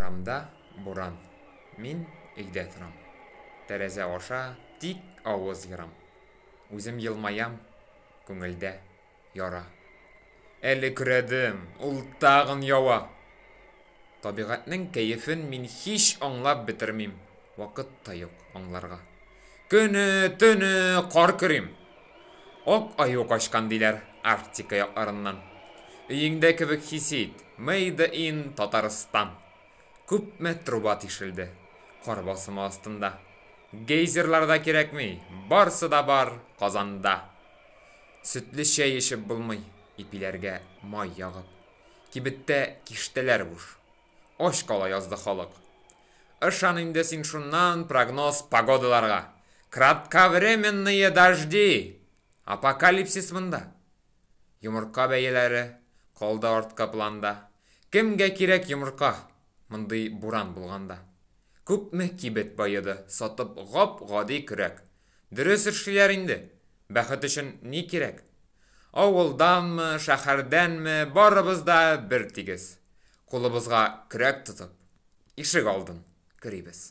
Урамда буран. Мин өйдә торам. Тәрәзә аша тик авыз ярам. Үзем елмаям, күңелдә яра. Әле күрәдем, ул тагын ява. Табигатьнең кәефен мин һич аңлап бетермим. Вакыт та юк аңларга. Көне, төне кар көрим. Ак аю качкан диләр Арктика якларыннан. Өеңдә кебек хис ит, Made in Татарстан. Күпме труба тишелде, кар басымы астында. Гейзерлар да кирәкми, барсы да бар Казанда. Сөтле чәй эчеп булмый, ипиләргә май ягып. Кибеттә киштәләр буш. Аш кала язды халык. Ышан инде син шуннан прогноз погодаларга. Кратковременные дожди. Апокалипсис монда. Йомырка бәяләре калды артка планда. Кемгә кирәк йомырка? Мондый буран булганда. Күпме кибет байыды, сатып гап-гади көрәк. Дөрес эшләр инде. Бәхет өчен ни кирәк? Авылданмы, шәһәрдәнме, барыбыз да бер тигез. Кулыбызга көрәк тотып, ишек алдын керибез.